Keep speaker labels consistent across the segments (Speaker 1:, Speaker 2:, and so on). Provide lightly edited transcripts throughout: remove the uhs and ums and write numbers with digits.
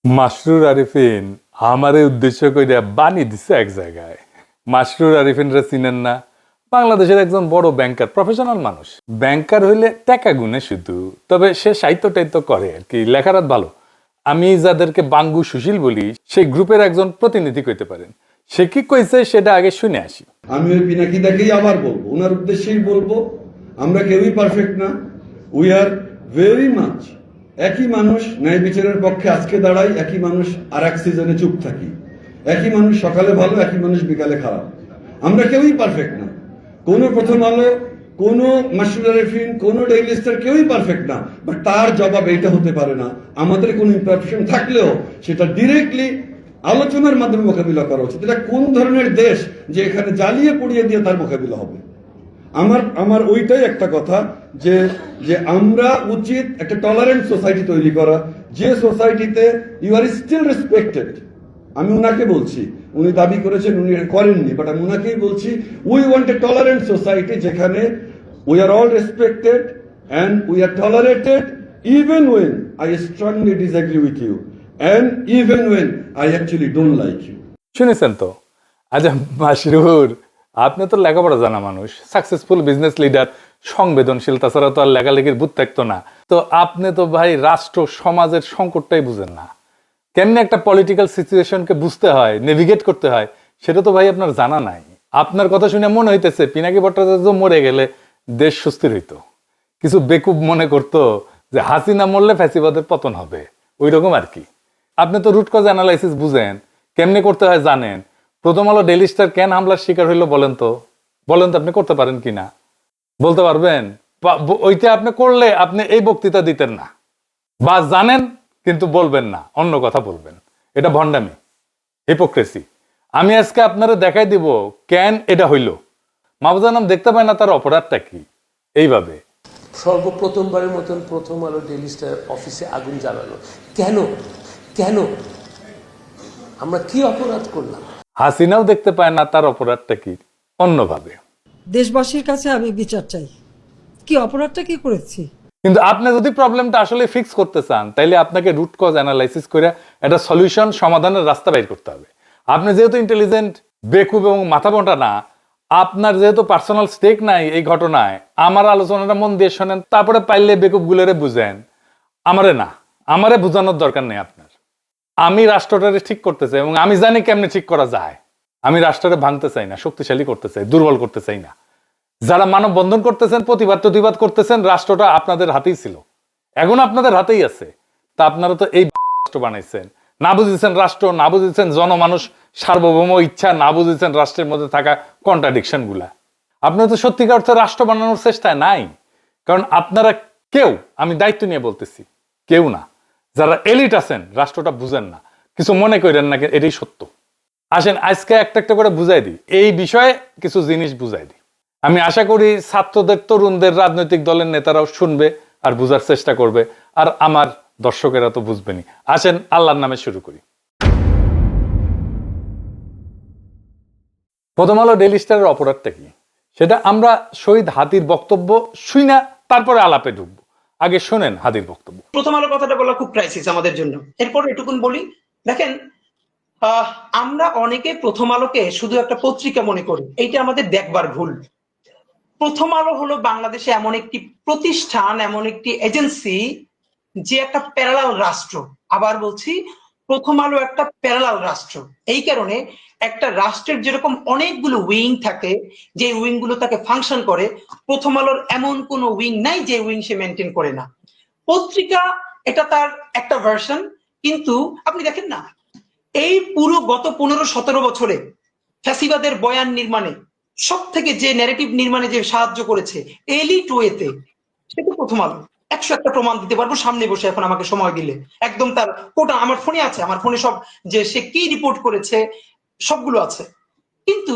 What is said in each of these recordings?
Speaker 1: মাসরুর আরিফিন আমারে উদ্দেশ্য কইরা বানি দিছে এক জায়গায়। মাসরুর আরিফিনরা চিনেন না? বাংলাদেশের একজন বড় ব্যাংকার, প্রফেশনাল মানুষ। ব্যাংকার হইলে টাকা গুনে শুধু, তবে সে সাহিত্য টাইত্য করে আর কি, লেখারাত ভালো। আমি যাদেরকে বাঙ্গু সুশীল বলি সেই গ্রুপের একজন প্রতিনিধি কইতে পারেন। সে কি কইছে সেটা আগে শুনে আসি।
Speaker 2: আমি ওই পিনাকিদাকেই আবার বলবো, ওনার উদ্দেশ্যেই বলবো, আমরা কেউই পারফেক্ট না। উই আর ভেরি মাচ একই মানুষ, ন্যায় বিচারের পক্ষে আজকে দাঁড়াই, একই মানুষ আর এক সিজনে চুপ থাকি, একই মানুষ সকালে ভালো, একই মানুষ বিকালে খারাপ। আমরা কেউই পারফেক্ট না। কোনো প্রথম আলো, কোনো মাসরুর আরিফিন, কোনো ডেইলি স্টার কেউই পারফেক্ট না। বাট তার জবাব এইটা হতে পারে না, আমাদের কোনো ইমপারফেকশন থাকলেও সেটা ডিরেক্টলি আলোচনার মাধ্যমে মোকাবিলা করা উচিত। এটা কোন ধরনের দেশ যে এখানে জ্বালিয়ে পুড়িয়ে দিয়ে তার মোকাবিলা হবে? আমার ওইটাই একটা কথা যে যে আমরা উচিত একটা টলারেন্ট সোসাইটি তৈরি করা, যে সোসাইটিতে ইউ আর স্টিল রেসপেক্টেড। আমি উনাকে বলছি, উনি দাবি করেছেন, উনি করেননি, বাট আমি উনাকেই বলছি, we want a tolerant society যেখানে we are all respected and we are tolerated even when I strongly disagree with you and even when I actually don't like you.
Speaker 1: শুনেছেন তো? আচ্ছা মাসরুর, আপনি তো লেখাপড়া জানা মানুষ, সাকসেসফুল বিজনেস লিডার, সংবেদনশীল, তাছাড়া তো আর লেখালেখির ভূত থাকতো না। তো আপনি তো ভাই রাষ্ট্র সমাজের সংকটটাই বুঝেন না। কেমনে একটা পলিটিক্যাল সিচুয়েশনকে বুঝতে হয়, নেভিগেট করতে হয়, সেটা তো ভাই আপনার জানা নাই। আপনার কথা শুনে মনে হইতেছে পিনাকি ভট্টাচার্য মরে গেলে দেশ সুস্থির হইতো। কিছু বেকুব মনে করতো যে হাসিনা মরলে ফ্যাসিবাদের পতন হবে, ওই রকম আর কি। আপনি তো রুট কজ অ্যানালাইসিস বুঝেন, কেমনে করতে হয় জানেন। প্রথম আলো ডেইলি স্টার কেন হামলার শিকার হইলো বলেন তো? আপনি করতে পারেন কিনা বলতে পারবেন? ওইটা আপনি করলে আপনি এই বক্তৃতা দিতেন না, বা জানেন কিন্তু বলবেন না, অন্য কথা বলবেন। এটা ভণ্ডামি, হিপোক্রেসি। আমি আজকে আপনারা দেখাই দিব কেন এটা হইল। মাহবুজানাম দেখতে পায় না তার অপরাধটা কি। এইভাবে
Speaker 3: সর্বপ্রথমবারের মতন প্রথম আলো ডেইলি স্টার অফিসে আগুন জ্বালালো কেন? কেন? আমরা কি অপরাধ করলাম?
Speaker 1: হাসিনাও দেখতে পায় না তার অপরাধটা কি, অন্যভাবে।
Speaker 4: দেশবাসীর কাছে আমি বিচার চাই, কি অপরাধটা কি করেছি।
Speaker 1: কিন্তু আপনি যদি প্রবলেমটা আসলে ফিক্স করতে চান, তাইলে আপনাকে রুট কজ অ্যানালাইসিস করে একটা সলিউশন, সমাধানের রাস্তা বের করতে হবে। আপনি যেহেতু ইন্টেলিজেন্ট, বেকুব এবং মাথা মোটা না, আপনার যেহেতু পার্সোনাল স্টেক নাই এই ঘটনায়, আমার আলোচনাটা মন দিয়ে শোনেন, তারপরে পাইলে বেকুব গুলোরে বুঝেন। আমারে বুঝানোর দরকার নেই আপনার। আমি রাষ্ট্রটারে ঠিক করতে চাই এবং আমি জানি কেমনে ঠিক করা যায়। আমি রাষ্ট্রটা ভাঙতে চাই না, শক্তিশালী করতে চাই, দুর্বল করতে চাই না। যারা মানব বন্ধন করতেছেন, প্রতিবাদ করতেছেন, রাষ্ট্রটা আপনাদের হাতেই ছিল, এখন আপনাদের হাতেই আছে। তা আপনারা তো এই রাষ্ট্র বানাইছেন, না বুঝেছেন রাষ্ট্র, না বুঝেছেন জনমানুষ সার্বভৌম ইচ্ছা, না বুঝেছেন রাষ্ট্রের মধ্যে থাকা কন্ট্রাডিকশন গুলা। আপনারা তো সত্যিকার অর্থে রাষ্ট্র বানানোর চেষ্টায় নাই, কারণ আপনারা কেউ, আমি দায়িত্ব নিয়ে বলতেছি, কেউ না, যারা এলিট আছেন রাষ্ট্রটা বুঝেন না। কিছু মনে করেন না, এটাই সত্য। আসেন আজকে একটা একটা করে বুঝাই দিই, এই বিষয়ে কিছু জিনিস বুঝাই দিই। আমি আশা করি ছাত্রদের, তরুণদের, রাজনৈতিক দলের নেতারাও শুনবে আর বুঝার চেষ্টা করবে, আর আমার দর্শকেরা তো বুঝবেনি। আসেন আল্লাহর নামে শুরু করি। প্রথম আলো ডেইলি স্টারের অপরাধটা কি সেটা আমরা শহীদ হাদির বক্তব্য শুই না, তারপরে আলাপে ঢুকবো। আগে শোনেন হাদির বক্তব্য।
Speaker 5: প্রথম আলো কথাটা বলা খুব ক্রাইসিস আমাদের জন্য। এরপর এটুকুন বলি, দেখেন, আমরা অনেকে প্রথম আলোকে শুধু একটা পত্রিকা মনে করি, এইটা আমাদের দেখবার ভুল। প্রথম আলো হলো বাংলাদেশে এমন একটি প্রতিষ্ঠান, এমন একটি এজেন্সি, যে একটা প্যারালাল রাষ্ট্র। আবার বলছি, প্রথম আলো একটা প্যারালাল রাষ্ট্র। এই কারণে একটা রাষ্ট্রের যেরকম অনেকগুলো উইং থাকে, যে উইং গুলো তাকে ফাংশন করে, প্রথম আলোর এমন কোনো উইং নাই যে উইং সে মেনটেন করে না। পত্রিকা এটা তার একটা ভার্সন, কিন্তু আপনি দেখেন না, এই পুরো গত 15-17 বছরে ফ্যাসিবাদের বয়ান নির্মাণে সব থেকে যে ন্যারেটিভ নির্মাণে যে সাহায্য করেছে এলিট ওয়েতে, সেটা প্রথম আলো। 101টা প্রমাণ দিতে পারবো সামনে বসে, এখন আমাকে সময় দিলে একদম তার কোটা আমার ফোনে আছে, আমার ফোনে সব, যে সে কি রিপোর্ট করেছে সবগুলো আছে। কিন্তু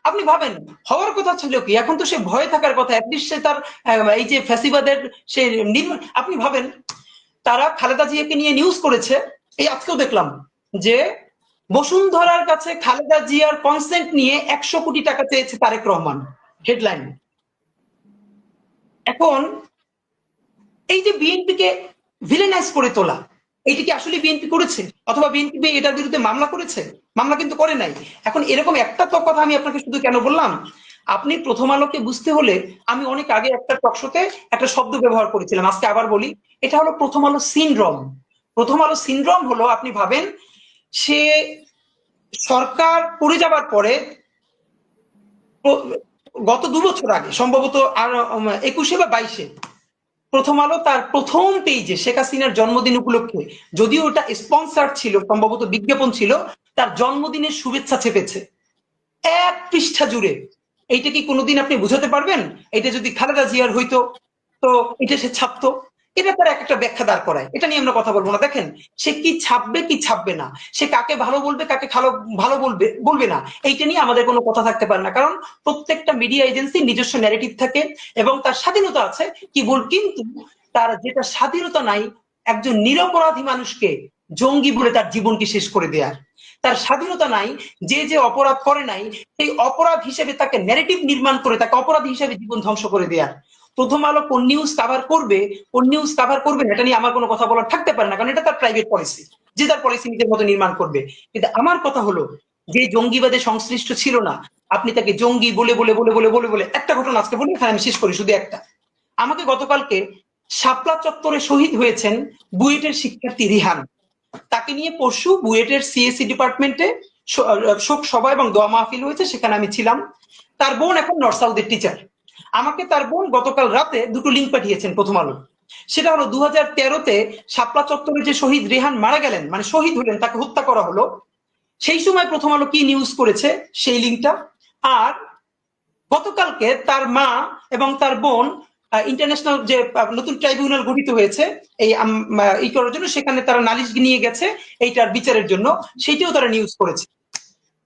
Speaker 5: আপনি ভাবেন, হওয়ার কথা ছিল কি, এখন তো সে ভয়ে থাকার কথা, অ্যাটলিস্ট সে তার এই যে ফ্যাসিবাদের সে আপনি ভাবেন, তারা খালেদা জিয়াকে নিয়ে নিউজ করেছে। এই আজকেও দেখলাম যে বসুন্ধরার কাছে খালেদা জিয়ার কনসেন্ট নিয়ে 100 কোটি টাকা চেয়েছে তারেক রহমান, হেডলাইন। এখন এই যে বিএনপিকে ভিলেনাইজ করে তোলা, এইটা কি আসলে বিএনপি করেছে, অথবা বিএনপি এটার বিরুদ্ধে মামলা করেছে? মামলা কিন্তু করে নাই। এখন এরকম একটা তো কথা আমি আপনাকে শুধু কেন বললাম, আপনি প্রথম আলোকে বুঝতে হলে, আমি অনেক আগে একটা টকশোতে একটা শব্দ ব্যবহার করেছিলাম, আজকে আবার বলি, এটা হলো প্রথম আলো সিনড্রোম। প্রথম আলো সিনড্রোম হলো, আপনি ভাবেন, সে সরকার পড়ে যাবার পরে গত 2 বছর আগে সম্ভবত, আর 21-এ বা 22-এ, প্রথম আলো তার প্রথম পেজে শেখ হাসিনার জন্মদিন উপলক্ষে, যদিও ওটা স্পন্সার ছিল, সম্ভবত বিজ্ঞাপন ছিল, তার জন্মদিনের শুভেচ্ছা চেপেছে 1 পৃষ্ঠা জুড়ে। এইটা কি কোনোদিন আপনি বুঝাতে পারবেন? এটা যদি খালেদা জিয়ার হইতো, তো এটা সে ছাপতো। এটা তার একটা ব্যাখ্যা দাঁড় করায়, এটা নিয়ে আমরা কথা বলবো না। দেখেন, সে কি ছাপবে কি ছাপবে না, সে কাকে ভালো বলবে কাকে ভালো বলবে বলবে না, এইটা নিয়ে আমাদের কোনো কথা থাকতে পারে না, কারণ প্রত্যেকটা মিডিয়া এজেন্সি নিজস্ব ন্যারেটিভ থাকে এবং তার স্বাধীনতা আছে। কি বল, কিন্তু তার যেটা স্বাধীনতা নাই, একজন নিরপরাধী মানুষকে জঙ্গি বলে তার জীবনকে শেষ করে দেয়ার। তার স্বাধীনতা নাই যে যে অপরাধ করে নাই, সেই অপরাধ হিসেবে তাকে ন্যারেটিভ নির্মাণ করে তাকে অপরাধী হিসেবে জীবন ধ্বংস করে দেয়ার। প্রথম আলো কোন নিউজ কাভার করবে, কোন নিউজ কাভার করবে না, এটা নিয়ে আমার কোনো কথা বলার থাকতে পারে না, কারণ এটা তার প্রাইভেট পলিসি, যে তার পলিসি নিজের মতো নির্মাণ করবে। কিন্তু আমার কথা হলো, যে জঙ্গিবাদে সংশ্লিষ্ট ছিল না, আপনি তাকে জঙ্গি বলে বলে বলে বলে বলে বলে, একটা ঘটনা আজকে বলি, এখানে আমি শেষ করি শুধু একটা। আমাকে গতকালকে শাপলা চত্বরে শহীদ হয়েছেন বুয়েটের শিক্ষার্থী রিহান, তাকে নিয়ে পরশু বুয়েটের সিএসসি ডিপার্টমেন্টে শোক সভা এবং দোয়া মাহফিল হয়েছে, সেখানে আমি ছিলাম। তার বোন এখন নর্থ সাউথের টিচার। আমাকে তার বোন গতকাল রাতে 2টো লিঙ্ক পাঠিয়েছেন প্রথম আলো। সেটা হলো 2013-তে শাপলা চত্বরে যে শহীদ রেহান মারা গেলেন, মানে শহীদ হলেন, তাকে হত্যা করা হলো, সেই সময় প্রথম আলো কি নিউজ করেছে সেই লিঙ্কটা। আর গতকালকে তার মা এবং তার বোন ইন্টারন্যাশনাল যে নতুন ট্রাইব্যুনাল গঠিত হয়েছে এই করার জন্য, সেখানে তারা নালিশ নিয়ে গেছে এইটার বিচারের জন্য, সেইটাও তারা নিউজ করেছে।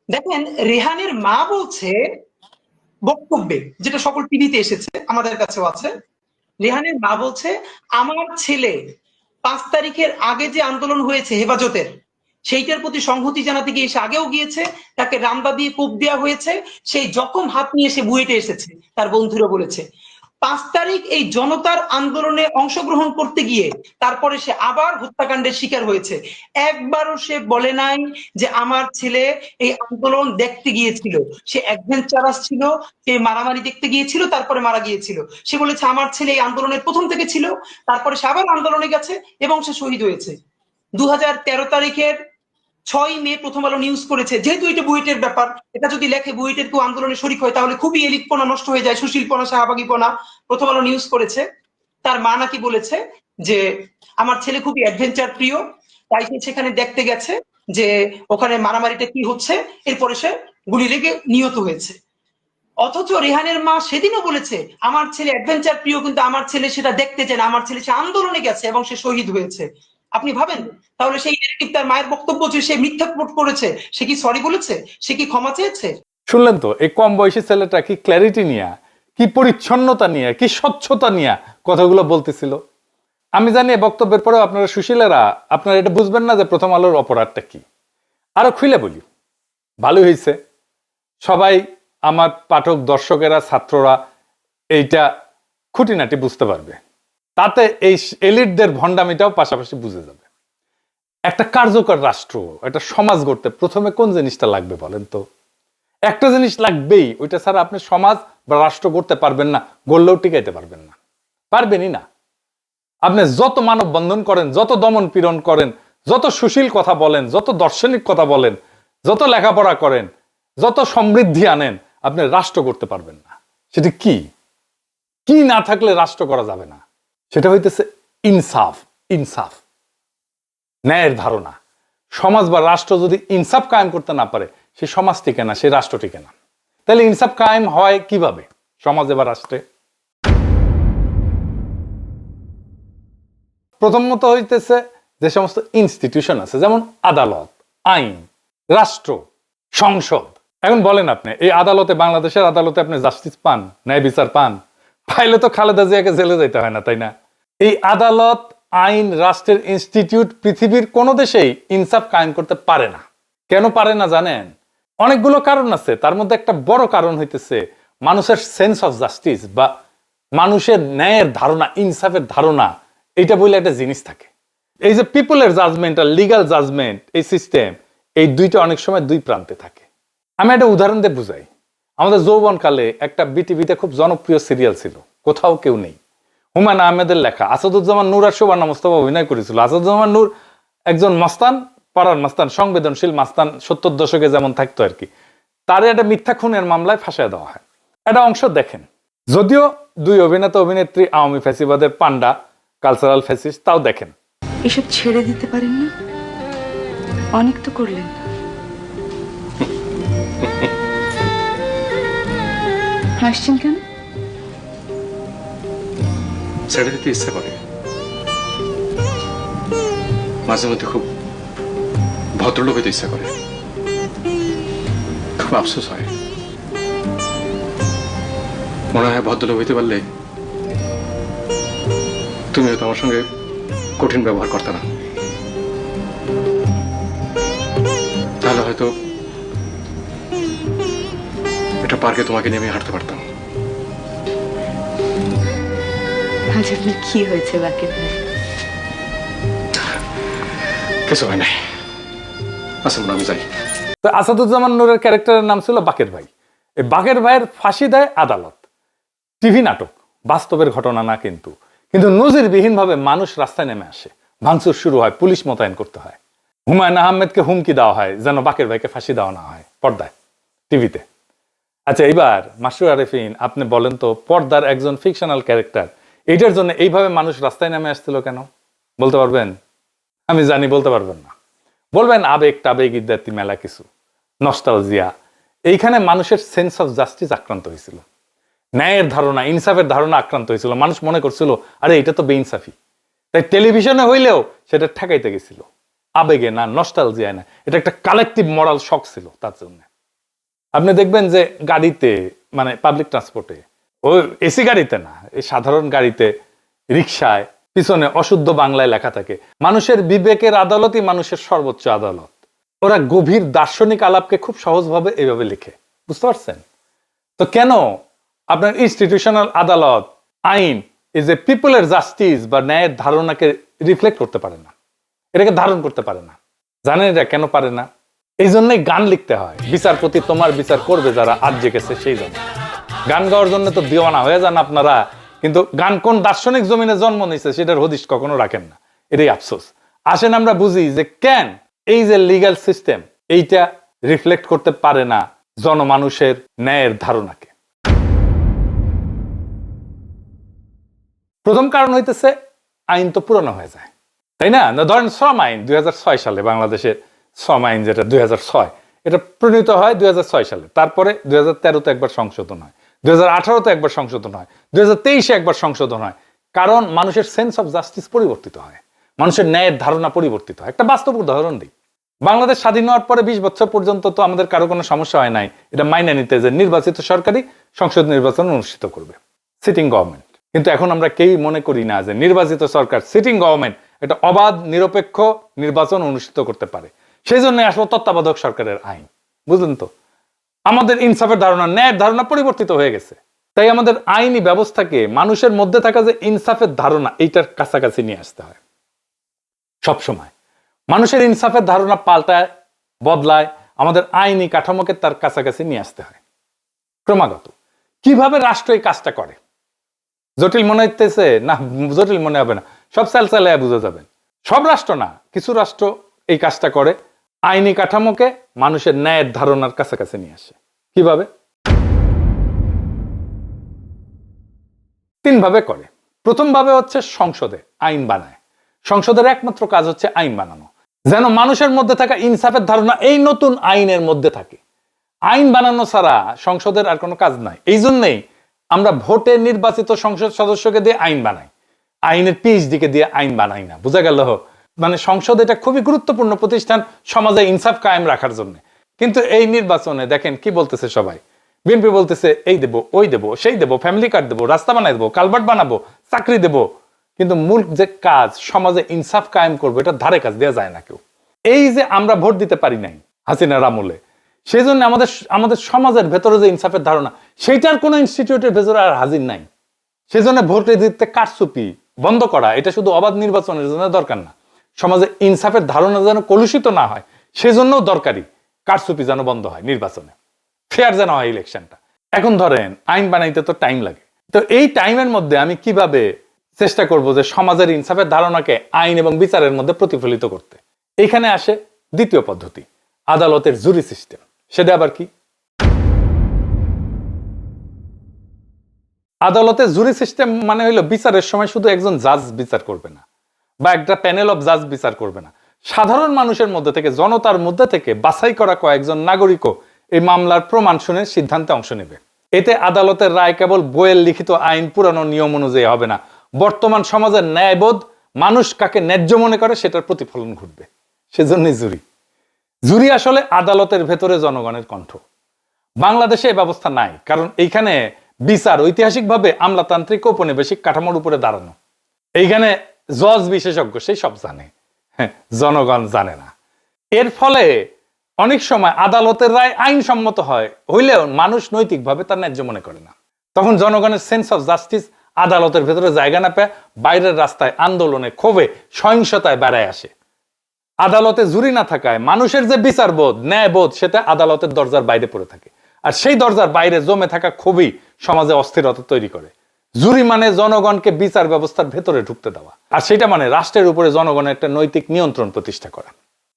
Speaker 5: দেখেন, রেহানের মা বলছে বক্তব্যে, যেটা সকল টিভিতে এসেছে, আমাদের কাছেও আছে, রেহানের মা বলছে, আমার ছেলে 5 তারিখের আগে যে আন্দোলন হয়েছে হেফাজতের, সেইটার প্রতি সংহতি জানাতে গিয়ে সে আগেও গিয়েছে, তাকে রামদা দিয়ে কোপ দেওয়া হয়েছে, সেই জখম হাত নিয়ে সে বুয়েটে এসেছে, তার বন্ধুরা বলেছে। 5 তারিখ এই জনতার আন্দোলনে অংশগ্রহণ করতে গিয়ে তারপরে সে আবার হত্যাকাণ্ডের শিকার হয়েছে। একবারও সে বলে নাই যে আমার ছেলে এই আন্দোলন দেখতে গিয়েছিল, সে অ্যাডভেঞ্চারাস ছিল, সে মারামারি দেখতে গিয়েছিল, তারপরে মারা গিয়েছিল। সে বলেছে আমার ছেলে এই আন্দোলনের প্রথম থেকে ছিল, তারপরে সে আবার আন্দোলনে গেছে এবং সে শহীদ হয়েছে। 2013 তারিখের 6 মে প্রথম আলো নিউজ করেছে, যেহেতু এটা বুয়েটের ব্যাপার, এটা যদি লেখে বুয়েটের কেউ আন্দোলনে শরিক হয়, তাহলে খুবই এলিটপনা নষ্ট হয়ে যায়, সুশীলপনা শাহবাগীপনা। প্রথম আলো নিউজ করেছে, তার মা নাকি বলেছে যে আমার ছেলে খুবই অ্যাডভেঞ্চার প্রিয়, তাই সে সেখানে দেখতে গেছে যে ওখানে মারামারিটা কি হচ্ছে, এরপরে সে গুলি লেগে নিহত হয়েছে। অথচ রেহানের মা সেদিনও বলেছে আমার ছেলে অ্যাডভেঞ্চার প্রিয়, কিন্তু আমার ছেলে সেটা দেখতে চায় না, আমার ছেলে সে আন্দোলনে গেছে এবং সে শহীদ হয়েছে। আপনি ভাবেন, তাহলে সেই নেগেটিভ তার মায়ের বক্তব্য যে সে মিথ্যা প্রোট করেছে, সে কি সরি বলেছে, সে কি ক্ষমা চেয়েছে?
Speaker 1: শুনলেন তো, এই কম বয়সী ছেলেটা কি ক্ল্যারিটি নিয়ে, কি পরিচ্ছন্নতা নিয়ে, কি স্বচ্ছতা নিয়ে কথাগুলো বলতেছিল। আমি জানি বক্তব্যের পরেও আপনারা সুশীলেরা আপনারা এটা বুঝবেন না যে প্রথম আলোর অপরাধটা কি। আরো খুলে বলি, ভালোই হয়েছে, সবাই আমার পাঠক দর্শকেরা ছাত্ররা এইটা খুঁটিনাটি বুঝতে পারবে, তাতে এই এলিটদের ভণ্ডামিটাও পাশাপাশি বুঝে যাবে। একটা কার্যকর রাষ্ট্র, একটা সমাজ গড়তে প্রথমে কোন জিনিসটা লাগবে বলেন তো? একটা জিনিস লাগবেই, ওইটা ছাড়া আপনি সমাজ বা রাষ্ট্র গড়তে পারবেন না, গড়লেও টিকাইতে পারবেন না, পারবেনই না। আপনি যত মানব বন্ধন করেন, যত দমন পীড়ন করেন, যত সুশীল কথা বলেন, যত দার্শনিক কথা বলেন, যত লেখাপড়া করেন, যত সমৃদ্ধি আনেন, আপনি রাষ্ট্র করতে পারবেন না। সেটা কি কি না থাকলে রাষ্ট্র করা যাবে না? সেটা হইতেছে ইনসাফ। ইনসাফ, ন্যায়ের ধারণা। সমাজ বা রাষ্ট্র যদি ইনসাফ কায়েম করতে না পারে, সে সমাজ টিকে না, সে রাষ্ট্র টিকে না। তাহলে ইনসাফ কায়েম হয় কিভাবে সমাজে বা রাষ্ট্রে? প্রথমত হইতেছে যে সমস্ত ইনস্টিটিউশন আছে, যেমন আদালত, আইন, রাষ্ট্র, সংসদ। এখন বলেন আপনি এই আদালতে, বাংলাদেশের আদালতে আপনি জাস্টিস পান, ন্যায় বিচার পান? পাইলে তো খালেদা জিয়াকে জেলে যেতে হয় না, তাই না? এই আদালত, আইন, রাষ্ট্রের ইনস্টিটিউট পৃথিবীর কোন দেশেই ইনসাফ কায়েম করতে পারে না। কেন পারে না জানেন? অনেকগুলো কারণ আছে, তার মধ্যে একটা বড় কারণ হইতেছে মানুষের সেন্স অফ জাস্টিস বা মানুষের ন্যায়ের ধারণা, ইনসাফের ধারণা, এইটা বলে একটা জিনিস থাকে। এই যে পিপলের জাজমেন্ট আর লিগাল জাজমেন্ট, এই সিস্টেম, এই দুইটা অনেক সময় দুই প্রান্তে থাকে। আমি একটা উদাহরণ দিয়ে বুঝাই। আমাদের যৌবনকালে একটা বিটিভিতে খুব জনপ্রিয় সিরিয়াল ছিল, কোথাও কেউ নেই। হুমায়ুন আহমেদের লেখা, আসাদুজ্জামান নূর আর সুবর্ণা মোস্তফা অভিনয় করেছিল। আসাদুজ্জামান নূর একজন মাস্তান, পাড়ার মাস্তান, সংবেদনশীল মাস্তান, 70 দশকে যেমন থাকতো আর কি। তারে একটা মিথ্যা খুনের মামলায় ফাঁসিয়ে দেওয়া হয়। একটা অংশ দেখেন। যদিও দুই অভিনেতা অভিনেত্রী আওয়ামী ফ্যাসিবাদের পান্ডা, কালচারাল ফ্যাসিস্ট, তাও দেখেন।
Speaker 6: এসব ছেড়ে দিতে পারেন না? অনেক তো করলেন। হাসছেন কেন?
Speaker 7: ছেড়ে দিতে ইচ্ছা করে, মাঝে মধ্যে খুব ভদ্রলোক হইতে ইচ্ছা করে, খুব আফসোস হয়। মনে হয় ভদ্রলোক হইতে পারলে তুমি হয়তো আমার সঙ্গে কঠিন ব্যবহার করতে না, তাহলে হয়তো এটা পার্কে তোমাকে নিয়ে আমি হাঁটতে পারতাম।
Speaker 6: আজ আপনার কি হয়েছে বাকি ভাই?
Speaker 7: কিছু হয় নাই। আচ্ছা আমি যাই।
Speaker 1: তো আসাদুজ্জামান নূরের ক্যারেক্টারের নাম ছিল বাকের ভাই। এই বাকের ভাইয়ের ফাঁসি দেয় আদালত। টিভি নাটক, বাস্তবের ঘটনা না কিন্তু। কিন্তু নজিরবিহীন ভাবে মানুষ রাস্তায় নেমে আসে, ভাঙচুর শুরু হয়, পুলিশ মোতায়েন করতে হয়। হুমায়ুন আহমেদকে হুমকি দেওয়া হয় যেন বাকের ভাইকে ফাঁসি দেওয়া না হয়, পর্দায়, টিভিতে। আচ্ছা, এইবার মাসরুর আরেফিন, আপনি বলেন তো, পর্দার একজন ফিকশনাল ক্যারেক্টার, এইটার জন্য এইভাবে মানুষ রাস্তায় নেমে আসছিল কেন? বলতে পারবেন? আমি জানি বলতে পারবেন না। বলবেন আবেগ টাবেগ ইত্যাদি মেলা কিছু, নস্টালজিয়া। এইখানে মানুষের সেন্স অফ জাস্টিস আক্রান্ত হয়েছিল, ন্যায়ের ধারণা, ইনসাফের ধারণা আক্রান্ত হয়েছিল। মানুষ মনে করছিল আরে এটা তো বেইনসাফি, তাই টেলিভিশনে হইলেও সেটা ঠেকাইতে গেছিল। আবেগে না, নস্টালজিয়ায় না, এটা একটা কালেকটিভ মরাল শক ছিল তার জন্য। আপনি দেখবেন যে গাড়িতে, মানে পাবলিক ট্রান্সপোর্টে, ওই এসি গাড়িতে না, এই সাধারণ গাড়িতে, রিক্সায়, পিছনে অশুদ্ধ বাংলায় লেখা থাকে মানুষের বিবেকের আদালতই মানুষের সর্বোচ্চ আদালত। ওরা গভীর দার্শনিক আলাপকে খুব সহজভাবে এইভাবে লিখে, বুঝতে পারছেন? তো কেন আপনার ইনস্টিটিউশনাল আদালত, আইন, এই যে পিপলের জাস্টিস বা ন্যায়ের ধারণাকে রিফ্লেক্ট করতে পারে না, এটাকে ধারণ করতে পারে না? জানেন এটা কেন পারে না? এই জন্যই গান লিখতে হয়। বিচারপতি তোমার বিচার করবে যারা আজ জেগেছে সেই জন্য। গান গাওয়ার জন্য তো দিওয়ানা হয়ে যান আপনারা, কিন্তু গান কোন দার্শনিক জমিনে জন্ম নিয়েছে সেটার হদিশ কখনো রাখেন না। এটাই আফসোস। আসেন আমরা বুঝি যে কেন এই যে লিগ্যাল সিস্টেম, এইটা রিফ্লেক্ট করতে পারে না জনমানুষের ন্যায়ের ধারণাকে। প্রথম কারণ হইতেছে আইন তো পুরনো হয়ে যায়, তাই না? ধরেন শ্রম আইন 2006 সালে, বাংলাদেশের শ্রম আইন যেটা 2006, এটা প্রণীত হয় 2006 সালে। তারপরে 2013-তে একবার সংশোধন হয়, 2018-তে একবার সংশোধন হয়, 2023-এ একবার সংশোধন হয়। কারণ মানুষের সেন্স অফ জাস্টিস পরিবর্তিত হয়, মানুষের ন্যায়ের ধারণা পরিবর্তিত হয়। একটা বাস্তব উদাহরণ দিই। বাংলাদেশ স্বাধীন হওয়ার পরে 20 বছর পর্যন্ত তো আমাদের কারো কোনো সমস্যা হয় নাই এটা মাইনে নিতে যে নির্বাচিত সরকারই সংসদ নির্বাচন অনুষ্ঠিত করবে, সিটিং গভর্নমেন্ট। কিন্তু এখন আমরা কেউই মনে করি না যে নির্বাচিত সরকার, সিটিং গভর্নমেন্ট একটা অবাধ নিরপেক্ষ নির্বাচন অনুষ্ঠিত করতে পারে। সেই জন্য আসলে তত্ত্বাবধায়ক সরকারের আইন, বুঝলেন তো? আমাদের ইনসাফের ধারণা, ন্যায়ের ধারণা পরিবর্তিত হয়ে গেছে। তাই আমাদের আইনি ব্যবস্থাকে মানুষের মধ্যে থাকা যে ইনসাফের ধারণা, এইটার কাছাকাছি নিয়ে আসতে হয়। সবসময় মানুষের ইনসাফের ধারণা পাল্টায়, বদলায়, আমাদের আইনি কাঠামোকে তার কাছাকাছি নিয়ে আসতে হয় ক্রমাগত। কিভাবে রাষ্ট্র এই কাজটা করে জটিল মনে হইতেছে না? জটিল মনে হবে না, সব চালায় বুঝে যাবেন। সব রাষ্ট্র না, কিছু রাষ্ট্র এই কাজটা করে, আইনি কাঠামোকে মানুষের ন্যায়ের ধারণার কাছাকাছি নিয়ে আসে। কিভাবে? 3 ভাবে করে। প্রথম ভাবে হচ্ছে সংসদে আইন বানায়। সংসদের একমাত্র কাজ হচ্ছে আইন বানানো, যেন মানুষের মধ্যে থাকা ইনসাফের ধারণা এই নতুন আইনের মধ্যে থাকে। আইন বানানো ছাড়া সংসদের আর কোনো কাজ নাই। এই জন্যেই আমরা ভোটে নির্বাচিত সংসদ সদস্যকে দিয়ে আইন বানাই, আইনের পিএইচডিকে দিয়ে আইন বানাই না। বোঝা গেল? মানে সংসদ এটা খুবই গুরুত্বপূর্ণ প্রতিষ্ঠান সমাজে ইনসাফ কায়েম রাখার জন্য। কিন্তু এই নির্বাচনে দেখেন কি বলতেছে সবাই। বিএনপি বলতেছে এই দেবো, ওই দেবো, সেই দেবো, ফ্যামিলি কার্ড দেবো, রাস্তা বানাই দেবো, কালভার্ট বানাবো, চাকরি দেবো। কিন্তু মূল যে কাজ, সমাজে ইনসাফ কায়েম করবো, এটা ধারে কাজ দেওয়া যায় না কেউ। এই যে আমরা ভোট দিতে পারি নাই হাসিনার আমলে, সেই জন্য আমাদের সমাজের ভেতরে যে ইনসাফের ধারণা, সেইটার কোনো ইনস্টিটিউটের ভেতরে আর হাজির নাই। সেই জন্য ভোটে দিতে কারচুপি বন্ধ করা, এটা শুধু অবাধ নির্বাচনের জন্য দরকার না, সমাজে ইনসাফের ধারণা যেন কলুষিত না হয়, সেজন্যও দরকারি কারচুপি যেন বন্ধ হয় নির্বাচনে, ফেয়ার যেন হয় ইলেকশনটা। এখন ধরেন আইন বানাইতে তো টাইম লাগে, তো এই টাইমের মধ্যে আমি কিভাবে চেষ্টা করব যে সমাজের ইনসাফের ধারণাকে আইন এবং বিচারের মধ্যে প্রতিফলিত করতে? এখানে আসে দ্বিতীয় পদ্ধতি, আদালতের জুরি সিস্টেম। সেটা আবার কি? আদালতের জুরি সিস্টেম মানে হইলো বিচারের সময় শুধু একজন জাজ বিচার করবে না বা একটা প্যানেল অফ জাজ বিচার করবে না, সাধারণ মানুষের মধ্যে থেকে, জনতার মধ্যে থেকে বাছাই করা কয়েকজন নাগরিকও এই মামলার প্রমাণ শুনে সিদ্ধান্তে অংশ নেবে। এতে আদালতের রায় কেবল বইয়ের লিখিত আইন পুরানো নিয়ম অনুযায়ী হবে না, বর্তমান সমাজের ন্যায়বোধ, মানুষ কাকে ন্যায্য মনে করে সেটার প্রতিফলন ঘটবে। সেজন্যই জুরি। জুরি আসলে আদালতের ভেতরে জনগণের কণ্ঠ। বাংলাদেশে এই ব্যবস্থা নাই, কারণ এইখানে বিচার ঐতিহাসিকভাবে আমলাতান্ত্রিক ঔপনিবেশিক কাঠামোর উপরে দাঁড়ানো। এইখানে জজ বিশেষজ্ঞ সেই সব জানে, জনগণ জানে না। এর ফলে অনেক সময় আদালতের রায় আইনসম্মত হইলেও মানুষ নৈতিকভাবে তার ন্যায্য মনে করে না। তখন জনগণের সেন্স অফ জাস্টিস আদালতের ভেতরে জায়গা না পেয়ে বাইরের রাস্তায়, আন্দোলনে, ক্ষোভে, সহিংসতায় বেড়ায় আসে। আদালতে জুরি না থাকায় মানুষের যে বিচারবোধ, ন্যায়বোধ, সেটা আদালতের দরজার বাইরে পড়ে থাকে। আর সেই দরজার বাইরে জমে থাকা ক্ষোভই সমাজে অস্থিরতা তৈরি করে। জুরি মানে জনগণকে বিচার ব্যবস্থার ভেতরে ঢুকতে দেওয়া, আর সেটা মানে রাষ্ট্রের উপরে জনগণের একটা নৈতিক নিয়ন্ত্রণ প্রতিষ্ঠা করা।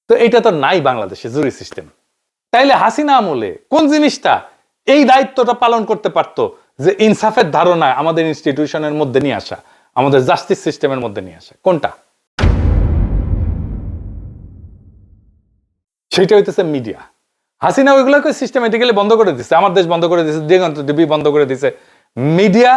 Speaker 1: তো এটা তো নাই বাংলাদেশে জুরি সিস্টেম। তাইলে হাসিনা আমলে কোন জিনিসটা এই দায়িত্বটা পালন করতে পারতো, যে ইনসাফের ধারণা আমাদের ইনস্টিটিউশনের মধ্যে নিয়ে আসা, আমাদের জাস্টিস সিস্টেমের মধ্যে নিয়ে আসা? কোনটা? সেটা হইতেছে মিডিয়া। হাসিনা ওইগুলোকে সিস্টেমেটিক্যালি বন্ধ করে দিচ্ছে, আমার দেশ বন্ধ করে দিচ্ছে, দিগন্ত টিভি বন্ধ করে দিচ্ছে। মিডিয়া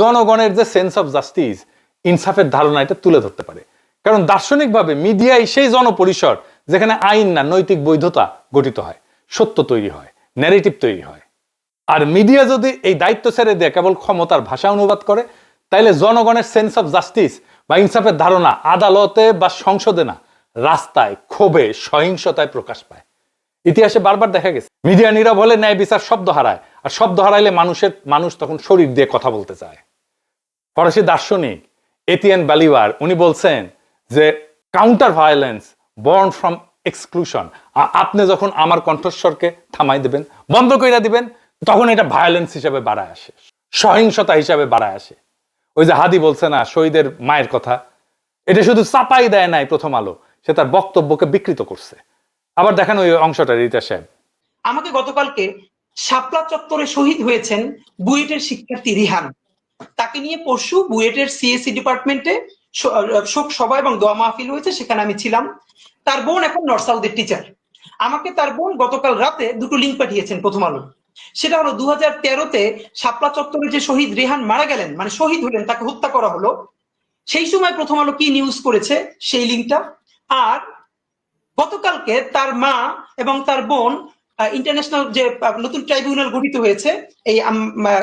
Speaker 1: জনগণের যে সেন্স অফ জাস্টিস, ইনসাফের ধারণা, এটা তুলে ধরতে পারে। কারণ দার্শনিকভাবে মিডিয়াই সেই জনপরিসর যেখানে আইন না, নৈতিক বৈধতা গঠিত হয়, সত্য তৈরি হয়, ন্যারেটিভ তৈরি হয়। আর মিডিয়া যদি এই দায়িত্ব ছেড়ে দিয়ে কেবল ক্ষমতার ভাষা অনুবাদ করে, তাইলে জনগণের সেন্স অফ জাস্টিস বা ইনসাফের ধারণা আদালতে বা সংসদে না, রাস্তায়, ক্ষোভে, সহিংসতায় প্রকাশ পায়। ইতিহাসে বারবার দেখা গেছে মিডিয়া নীরব হলে ন্যায় বিচার শব্দ হারায়, আর শব্দ হারাইলে মানুষ তখন শরীর দিয়ে কথা বলতে চায়। ফরাসি দার্শনিক এতিয়ান বালিভার উনি বলছেন যে counter violence born from exclusion. আপনি যখন আমার কণ্ঠস্বরকে থামাই দিবেন, বন্ধ করে দিবেন, তখন এটা ভায়োলেন্স হিসাবে বাড়ায় আসে, সহিংসতা হিসাবে বাড়ায় আসে। ওই যে হাদি বলছে না শহীদের মায়ের কথা, এটা শুধু চাপাই দেয় নাই প্রথম আলো, সে তার বক্তব্যকে বিকৃত করছে। আবার দেখেন ওই অংশটা, রিতা সাহেব।
Speaker 5: আমাকে গতকালকে শাপলা চত্বরে শহীদ হয়েছেন বুয়েটের শিক্ষার্থী রিহান, তাকে নিয়ে পরশু বুয়েটের সিএসসি ডিপার্টমেন্টে শোক সভা এবং দোয়া মাহফিল হয়েছে, সেখানে আমি ছিলাম। তার বোন এখন নর্থ সাউথের টিচার। আমাকে তার বোন গতকাল রাতে দুটো লিঙ্ক পাঠিয়েছেন প্রথম আলো। সেটা হলো 2013-তে শাপলা চত্বরে যে শহীদ রেহান মারা গেলেন, মানে শহীদ হলেন, তাকে হত্যা করা হলো, সেই সময় প্রথম আলো কি নিউজ করেছে সেই লিঙ্কটা। আর গতকালকে তার মা এবং তার বোন ইন্টারন্যাশনাল যে নতুন ট্রাইব্যুনাল গঠিত হয়েছে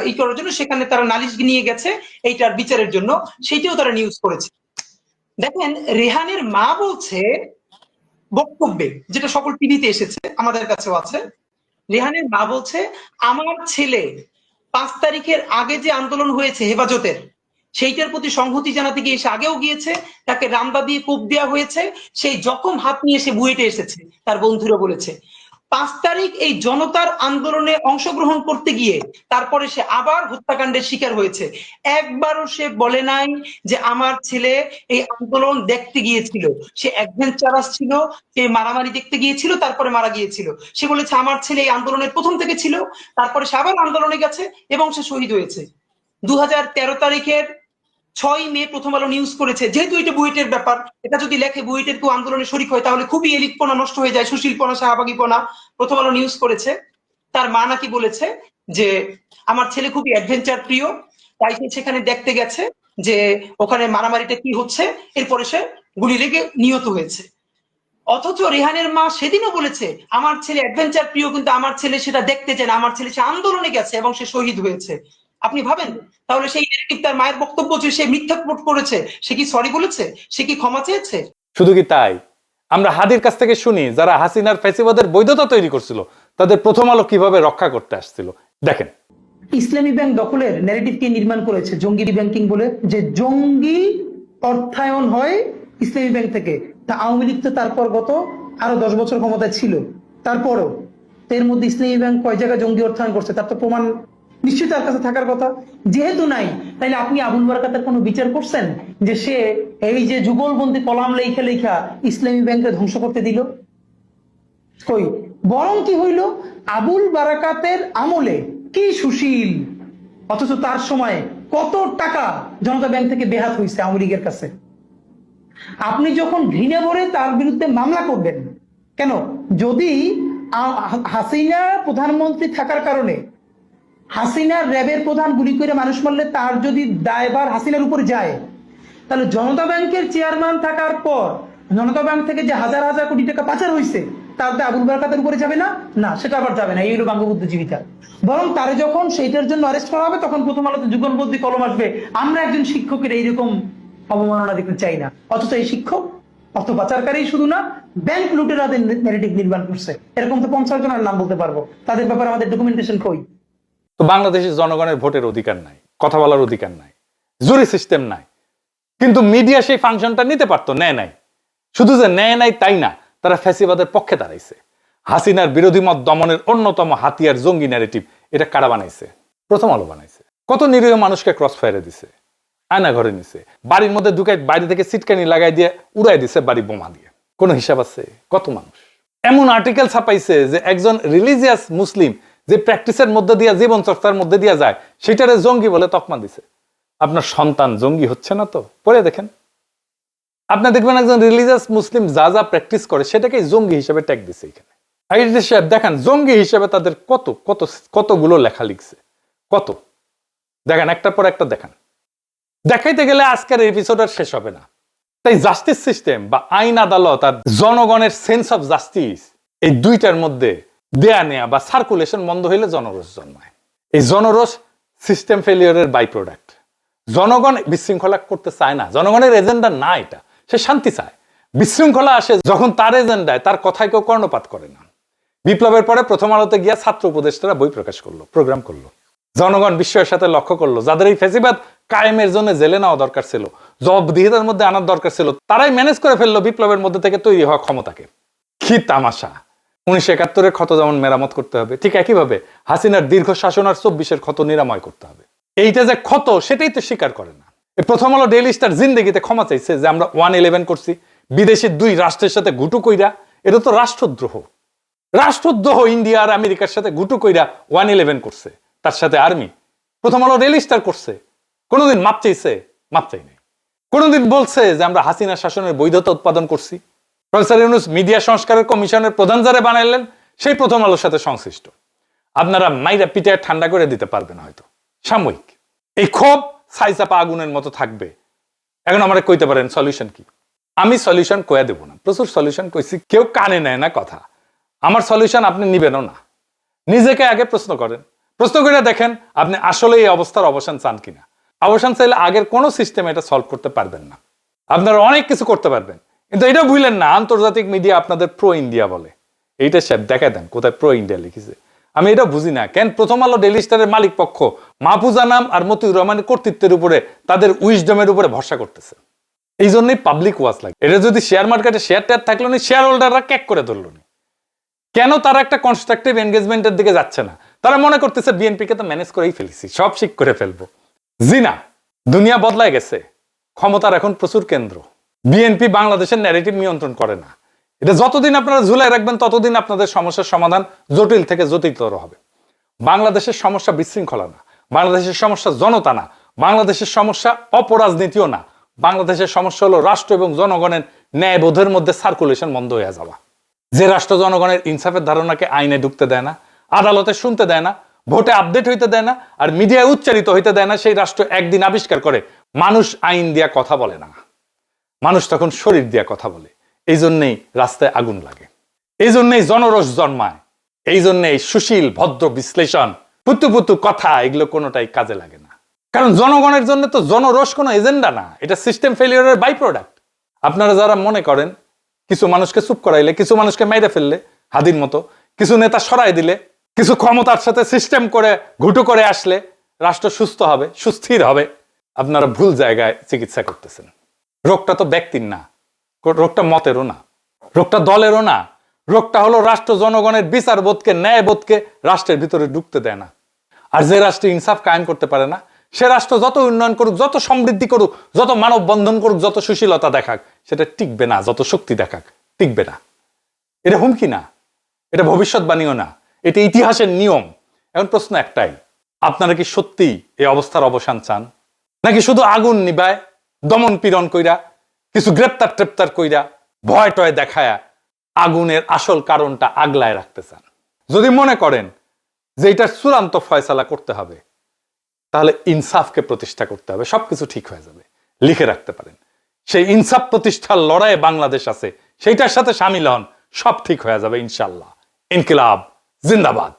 Speaker 5: এই করার জন্য, সেখানে তারা নালিশ নিয়ে গেছে এইটার বিচারের জন্য, সেইটাও তারা নিউজ করেছে। দেখেন রেহানের মা বলছে বক্তব্যে, যেটা সকল টিভিতে এসেছে, আমাদের কাছেও আছে, রেহানের মা বলছে আমার ছেলে 5 তারিখের আগে যে আন্দোলন হয়েছে হেফাজতের, সেইটার প্রতি সংহতি জানাতে গিয়ে সে আগেও গিয়েছে, তাকে রামদা দিয়ে কোপ দেওয়া হয়েছে, সেই জখম হাত নিয়ে সে বুয়েটে এসেছে, তার বন্ধুরা বলেছে। 5 তারিখ এই জনতার আন্দোলনে অংশগ্রহণ করতে গিয়ে তারপরে সে আবার হত্যাকাণ্ডের শিকার হয়েছে। একবারও সে বলে নাই যে আমার ছেলে এই আন্দোলন দেখতে গিয়েছিল, সে অ্যাডভেঞ্চারাস ছিল, সে মারামারি দেখতে গিয়েছিল, তারপরে মারা গিয়েছিল। সে বলেছে আমার ছেলে এই আন্দোলনের প্রথম থেকে ছিল, তারপরে সে আবার আন্দোলনে গেছে এবং সে শহীদ হয়েছে। 2013 তারিখের 6 মে প্রথম আলো নিউজ করেছে, যেহেতু এটা বুয়েটের ব্যাপার, এটা যদি লেখে বুয়েটের কেউ আন্দোলনে শরিক হয় তাহলে খুবই এলিটপনা নষ্ট হয়ে যায়, সুশীলপনা, শাহবাগীপনা। প্রথম আলো নিউজ করেছে তার মা নাকি বলেছে যে আমার ছেলে খুবই অ্যাডভেঞ্চার প্রিয়, তাই সে সেখানে দেখতে গেছে যে ওখানে মারামারিটা কি হচ্ছে, এরপরে সে গুলি লেগে নিহত হয়েছে। অথচ রেহানের মা সেদিনও বলেছে আমার ছেলে অ্যাডভেঞ্চার প্রিয়, কিন্তু আমার ছেলে সেটা দেখতে চায় না, আমার ছেলে সে আন্দোলনে গেছে এবং সে শহীদ হয়েছে। আপনি ভাবেন তাহলে সেই নেগেটিভ তার মায়ের বক্তব্য যে সে মিথ্যা করেছে, সে কি সরি বলেছে, সে কি ক্ষমা চেয়েছে?
Speaker 1: শুধু কি তাই, আমরা হাদির কাছ থেকে শুনি যারা হাসিনার ফ্যাসিবাদের বৈধতা তৈরি করছিল তাদের প্রথম আলো কিভাবে রক্ষা করতে আসছিল। দেখেন,
Speaker 8: ইসলামী ব্যাংক দখলের ন্যারেটিভ কে নির্মাণ করেছে জঙ্গি ব্যাংকিং বলে, যে জঙ্গি অর্থায়ন হয় ইসলামী ব্যাংক থেকে, তা আওয়ামী লীগ তো তারপর গত আরো 10 বছর ক্ষমতায় ছিল, তারপরও তো এর মধ্যে ইসলামী ব্যাংক কয় জায়গায় জঙ্গি অর্থায়ন করছে তার তো প্রমাণ নিশ্চয়ই তার কাছে থাকার কথা। যেহেতু নাই, তাইলে আপনি আবুল বারাকাতের কোনো বিচার করছেন যে সে এই যে যুগলবন্দি কলাম লেখা লেখা ইসলামী ব্যাংকে ধ্বংস করতে দিল? কই, বরং কি হইল, আবুল বারাকাতের আমলে কি সুশীল, অথচ তার সময়ে কত টাকা জনতা ব্যাংক থেকে বেহাত হয়েছে আওয়ামী লীগের কাছে। আপনি যখন ঘৃণা ভরে তার বিরুদ্ধে মামলা করবেন কেন? যদি হাসিনা প্রধানমন্ত্রী থাকার কারণে হাসিনার র্যাবের প্রধান গুলি করে মানুষ মারলে তার যদি দায়ভার হাসিনার উপর যায়, তাহলে জনতা ব্যাংকের চেয়ারম্যান থাকার পর জনতা ব্যাংক থেকে যে হাজার হাজার কোটি টাকা পাচার হয়েছে তার দায় আবুল বারাকাতের উপরে যাবে না? না, সেটা আবার যাবে না। এই হলো বঙ্গবুদ্ধিজীবিতা। বরং তারে যখন সেইটার জন্য অ্যারেস্ট করা হবে তখন প্রথম আলোতে যুগলবন্দি কলম আসবে, আমরা একজন শিক্ষকের এইরকম অবমাননা দেখতে চাই না। অথচ এই শিক্ষক অর্থ পাচারকারী শুধু না, ব্যাংক লুটেরাদের ন্যারেটিভ নির্মাণ করছে। এরকম তো 50 জনের নাম বলতে পারবো, তাদের ব্যাপারে আমাদের ডকুমেন্টেশন কই?
Speaker 1: তো বাংলাদেশের জনগণের ভোটের অধিকার নাই, কথা বলার অধিকার নাই, জুরি সিস্টেম নাই, কিন্তু মিডিয়া সেই ফাংশনটা নিতে পারতো, নেয় নাই। শুধু যে নেয় নাই তাই না, তারা ফ্যাসিবাদের পক্ষে দাঁড়াইছে। হাসিনার বিরোধী মত দমনের অন্যতম হাতিয়ার জঙ্গি ন্যারেটিভ, এটা কারা বানাইছে? প্রথম আলো বানাইছে। কত নিরীহ মানুষকে ক্রস ফায়ারে দিছে, আয়না ঘরে নিছে, বাড়ির মধ্যে ঢুকাই বাইরে থেকে সিটকানি লাগাই দিয়ে উড়াই দিছে বাড়ি বোমা দিয়ে। কোনো হিসাব আছে? কত মানুষ এমন আর্টিকেল ছাপাইছে যে একজন রিলিজিয়াস মুসলিম যে প্র্যাকটিসের মধ্যে দিয়ে, জীবন চর্চার মধ্যে দিয়ে যায়, সেটারে জঙ্গি বলে তকমা দিছে। আপনার সন্তান জঙ্গি হচ্ছে না তো? পরে দেখেন, আপনি দেখবেন একজন রিলিজিয়াস মুসলিম যা যা প্র্যাকটিস করে সেটাকে জঙ্গি হিসেবে ট্যাগ দিছে এখানে। সাহেব দেখেন, জঙ্গি হিসেবে তাদের কত কত কতগুলো লেখা লিখছে, কত দেখেন, একটার পর একটা দেখান। দেখাইতে গেলে আজকের এপিসোড আর শেষ হবে না। তাই জাস্টিস সিস্টেম বা আইন আদালত আর জনগণের সেন্স অফ জাস্টিস, এই দুইটার মধ্যে দেয়া নেয়া বা সার্কুলেশন বন্ধ হইলে জনরোষ জন্মায়। এই জনরোষ সিস্টেম ফেলিওরের বাই প্রোডাক্ট। জনগণ বিশৃঙ্খলা করতে চায় না, জনগণের এজেন্ডা না এটা, সে শান্তি চায়। বিশৃঙ্খলা আসে যখন তার এজেন্ডায়, তার কথায় কেউ কর্ণপাত করে না। বিপ্লবের পরে প্রথম আলোতে গিয়া ছাত্র উপদেষ্টারা বই প্রকাশ করলো, প্রোগ্রাম করলো। জনগণ বিস্ময়ের সাথে লক্ষ্য করলো, যাদের এই ফ্যাসিবাদ কায়েমের জন্য জেলে নেওয়া দরকার ছিল, জবাবদিহিতার মধ্যে আনার দরকার ছিল, তারাই ম্যানেজ করে ফেললো বিপ্লবের মধ্যে থেকে তৈরি হওয়া ক্ষমতাকে। কি তামাশা! 1971-এর ক্ষত যেমন মেরামত করতে হবে, ঠিক একইভাবে হাসিনার দীর্ঘ শাসন আর 24-এর ক্ষত নিরাময় করতে হবে। এইটা যে ক্ষত, সেটাই তো স্বীকার করে না। প্রথম আলো ডেইলি স্টার জিন্দেগিতে ক্ষমা চাইছে যে আমরা 111 করছি, বিদেশি 2 রাষ্ট্রের সাথে ঘুটু কইরা। এটা তো রাষ্ট্রদ্রোহ। রাষ্ট্রদ্রোহ ইন্ডিয়া আর আমেরিকার সাথে ঘুটু কইরা 111 করছে, তার সাথে আর্মি। প্রথম আলো ডেইলি স্টার করছে, কোনোদিন মাপ চাইছে? মাপ চাই নাই। কোনোদিন বলছে যে আমরা হাসিনা শাসনের বৈধতা উৎপাদন করছি? প্রফেসর ইউনূস মিডিয়া সংস্কারের কমিশনের প্রধান যারা বানাইলেন, সেই প্রথম আলোর সাথে সংশ্লিষ্ট। আপনারা মাইরা পিটায় ঠান্ডা করে দিতে পারবেন হয়তো, সাময়িক। এই ক্ষোভ ছাইচাপা আগুনের মতো থাকবে। এখন আমরা কইতে পারেন সলিউশন কি? আমি সলিউশন কইয়া দেব না, প্রচুর সলিউশন কইছি, কেউ কানে নেয় না কথা। আমার সলিউশন আপনি নিবেনও না। নিজেকে আগে প্রশ্ন করেন, প্রশ্ন করে দেখেন আপনি আসলে এই অবস্থার অবসান চান কিনা। অবসান চাইলে আগের কোনো সিস্টেম এটা সলভ করতে পারবেন না। আপনারা অনেক কিছু করতে পারবেন, কিন্তু এটা ভুলেন না আন্তর্জাতিক মিডিয়া আপনাদের প্রো ইন্ডিয়া বলে। এইটা সাহেব দেখা দেন কোথায় প্রো ইন্ডিয়া লিখেছে। আমি এটা বুঝি না কেন প্রথম আলো ডেইলি স্টারের মালিক পক্ষ মাহফুজা নাম আর মতিউর রহমানের কর্তৃত্বের উপরে, তাদের উইজডমের উপরে ভরসা করতেছে। এই জন্যই পাবলিক ওয়াচ লাগে। এটা যদি শেয়ার মার্কেটে শেয়ার টেয়ার থাকলো না, শেয়ার হোল্ডাররা ক্যাক করে ধরলো না। কেন তারা একটা কনস্ট্রাকটিভ এনগেজমেন্টের দিকে যাচ্ছে না? তারা মনে করতেছে বিএনপিকে তো ম্যানেজ করেই ফেলেছি, সব ঠিক করে ফেলবো। জি না, দুনিয়া বদলায় গেছে, ক্ষমতার এখন প্রচুর কেন্দ্র। বিএনপি বাংলাদেশের ন্যারেটিভ নিয়ন্ত্রণ করে না। এটা যতদিন আপনারা ঝুলাই রাখবেন ততদিন আপনাদের সমস্যার সমাধান জটিল থেকে জটিলতর হবে। বাংলাদেশের সমস্যা বিশৃঙ্খলা না, বাংলাদেশের সমস্যা জনতা না, বাংলাদেশের সমস্যা অপরাজনীতিও না। বাংলাদেশের সমস্যা হলো রাষ্ট্র এবং জনগণের ন্যায়বোধের মধ্যে সার্কুলেশন বন্ধ হয়ে যাওয়া। যে রাষ্ট্র জনগণের ইনসাফের ধারণাকে আইনে ঢুকতে দেয় না, আদালতে শুনতে দেয় না, ভোটে আপডেট হইতে দেয় না, আর মিডিয়ায় উচ্চারিত হইতে দেয় না, সেই রাষ্ট্র একদিন আবিষ্কার করে মানুষ আইন দিয়া কথা বলে না, মানুষ তখন শরীর দিয়া কথা বলে। এই জন্যেই রাস্তায় আগুন লাগে, এই জন্যেই জনরোষ জন্মায়, এই জন্যেই সুশীল ভদ্র বিশ্লেষণ, পুতু পুতু কথা, এগুলো কোনোটাই কাজে লাগে না। কারণ জনগণের জন্য তো জনরোষ কোনো এজেন্ডা না, এটা সিস্টেম ফেলিওরের বাই প্রোডাক্ট। আপনারা যারা মনে করেন কিছু মানুষকে চুপ করাইলে, কিছু মানুষকে মেরে ফেললে হাদির মতো, কিছু নেতা সরাই দিলে, কিছু ক্ষমতার সাথে সিস্টেম করে ঘুটু করে আসলে রাষ্ট্র সুস্থ হবে, সুস্থির হবে, আপনারা ভুল জায়গায় চিকিৎসা করতেছেন। রোগটা তো ব্যক্তির না, রোগটা মতেরও না, রোগটা দলেরও না, রোগটা হলো রাষ্ট্র জনগণের বিচারবোধকে, ন্যায়বোধকে রাষ্ট্রের ভিতরে ঢুকতে দেয় না। আর যে রাষ্ট্রে ইনসাফ কায়েম করতে পারে না, সে রাষ্ট্র যত উন্নয়ন করুক, যত সমৃদ্ধি করুক, যত মানব বন্ধন করুক, যত সুশীলতা দেখাক, সেটা টিকবে না। যত শক্তি দেখাক, টিকবে না। এটা হুমকি না, এটা ভবিষ্যৎবাণীও না, এটা ইতিহাসের নিয়ম। এখন প্রশ্ন একটাই, আপনারা কি সত্যি এই অবস্থার অবসান চান, নাকি শুধু আগুন নিবায় দমন পীড়ন কইরা, কিছু গ্রেপ্তার টেপ্তার কইরা, ভয় টয় দেখায়া আগুনের আসল কারণটা আগলায় রাখতে চান? যদি মনে করেন যে এটার চূড়ান্ত ফয়সালা করতে হবে, তাহলে ইনসাফকে প্রতিষ্ঠা করতে হবে, সবকিছু ঠিক হয়ে যাবে। লিখে রাখতে পারেন, সেই ইনসাফ প্রতিষ্ঠার লড়াইয়ে বাংলাদেশ আছে, সেইটার সাথে সামিল হন, সব ঠিক হয়ে যাবে ইনশাল্লাহ। ইনকিলাব জিন্দাবাদ।